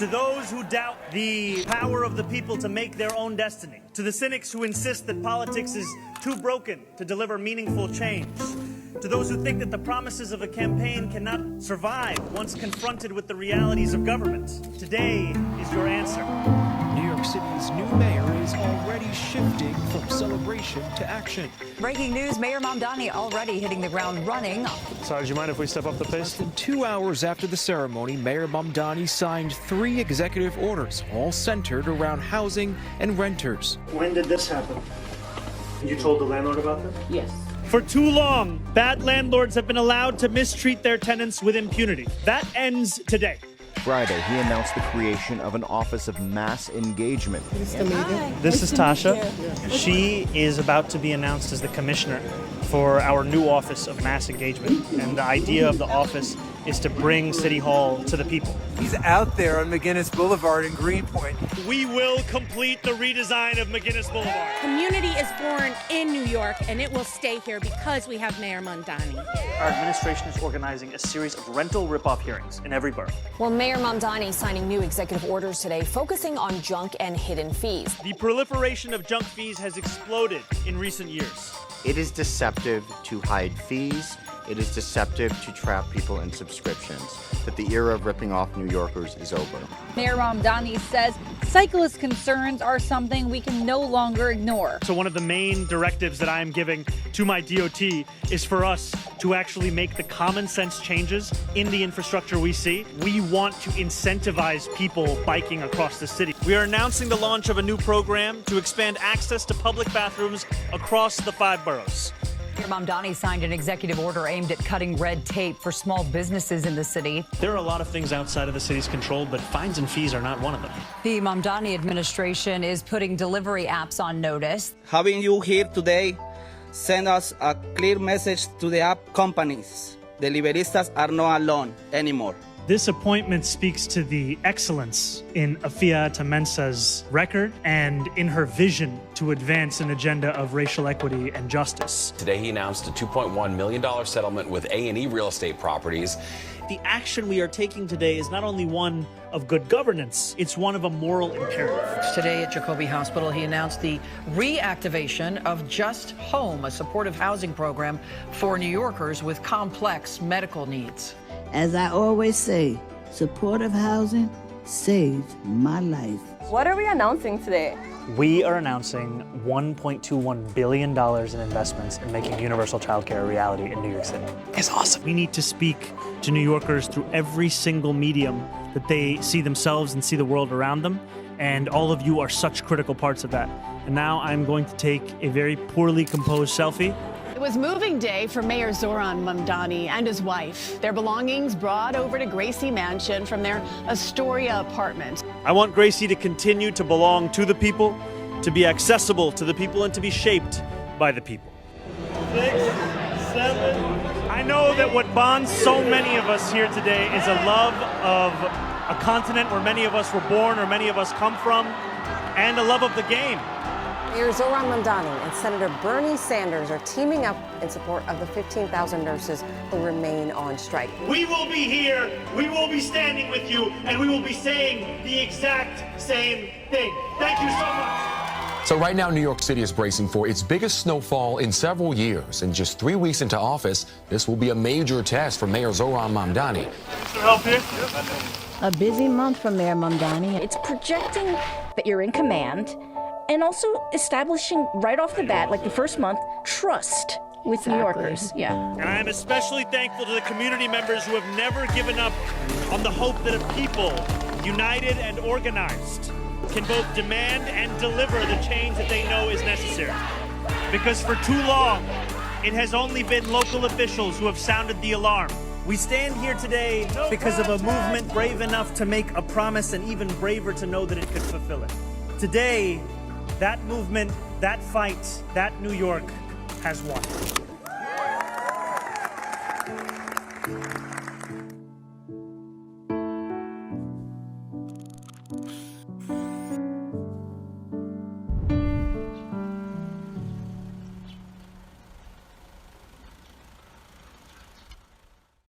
To those who doubt the power of the people to make their own destiny. To the cynics who insist that politics is too broken to deliver meaningful change. To those who think that the promises of a campaign cannot survive once confronted with the realities of government. Today is your answer. New York City's new mayor is already shifting from celebration to action. Breaking news, Mayor Mamdani already hitting the ground running. Sorry, do you mind if we step up the pace? Less than 2 hours after the ceremony, Mayor Mamdani signed 3 executive orders, all centered around housing and renters. When did this happen? You told the landlord about this? Yes. For too long, bad landlords have been allowed to mistreat their tenants with impunity. That ends today. Friday, he announced the creation of an Office of Mass Engagement. This is Tasha. She is about to be announced as the commissioner for our new Office of Mass Engagement. And the idea of the office is to bring City Hall to the people. He's out there on McGinnis Boulevard in Greenpoint. We will complete the redesign of McGinnis Boulevard. Community is born in New York, and it will stay here because we have Mayor Mamdani. Our administration is organizing a series of rental ripoff hearings in every borough. Well, Mayor Mamdani signing new executive orders today focusing on junk and hidden fees. The proliferation of junk fees has exploded in recent years. It is deceptive to hide fees. It is deceptive to trap people in subscriptions. That the era of ripping off New Yorkers is over. Mayor Mamdani says cyclist concerns are something we can no longer ignore. So one of the main directives that I am giving to my DOT is for us to actually make the common sense changes in the infrastructure we see. We want to incentivize people biking across the city. We are announcing the launch of a new program to expand access to public bathrooms across the 5 boroughs. Mayor Mamdani signed an executive order aimed at cutting red tape for small businesses in the city. There are a lot of things outside of the city's control, but fines and fees are not one of them. The Mamdani administration is putting delivery apps on notice. Having you here today send us a clear message to the app companies. Deliveristas are not alone anymore. This appointment speaks to the excellence in Afia Tamensa's record and in her vision to advance an agenda of racial equity and justice. Today he announced a $2.1 million settlement with A&E Real Estate Properties. The action we are taking today is not only one of good governance, it's one of a moral imperative. Today at Jacoby Hospital, he announced the reactivation of Just Home, a supportive housing program for New Yorkers with complex medical needs. As I always say, supportive housing saved my life. What are we announcing today? We are announcing $1.21 billion in investments in making universal childcare a reality in New York City. It's awesome. We need to speak to New Yorkers through every single medium that they see themselves and see the world around them. And all of you are such critical parts of that. And now I'm going to take a very poorly composed selfie. It was moving day for Mayor Zohran Mamdani and his wife. Their belongings brought over to Gracie Mansion from their Astoria apartment. I want Gracie to continue to belong to the people, to be accessible to the people, and to be shaped by the people. 6, 7. I know that what bonds so many of us here today is a love of a continent where many of us were born or many of us come from, and a love of the game. Mayor Zohran Mamdani and Senator Bernie Sanders are teaming up in support of the 15,000 nurses who remain on strike. We will be here, we will be standing with you, and we will be saying the exact same thing. Thank you so much. So right now, New York City is bracing for its biggest snowfall in several years. In just 3 weeks into office, this will be a major test for Mayor Zohran Mamdani. Can I help you? A busy month for Mayor Mamdani. It's projecting that you're in command and also establishing right off the bat, like the first month, trust with New Yorkers. Yeah. And I am especially thankful to the community members who have never given up on the hope that a people united and organized can both demand and deliver the change that they know is necessary. Because for too long, it has only been local officials who have sounded the alarm. We stand here today because of a movement brave enough to make a promise and even braver to know that it could fulfill it. Today, that movement, that fight, that New York has won.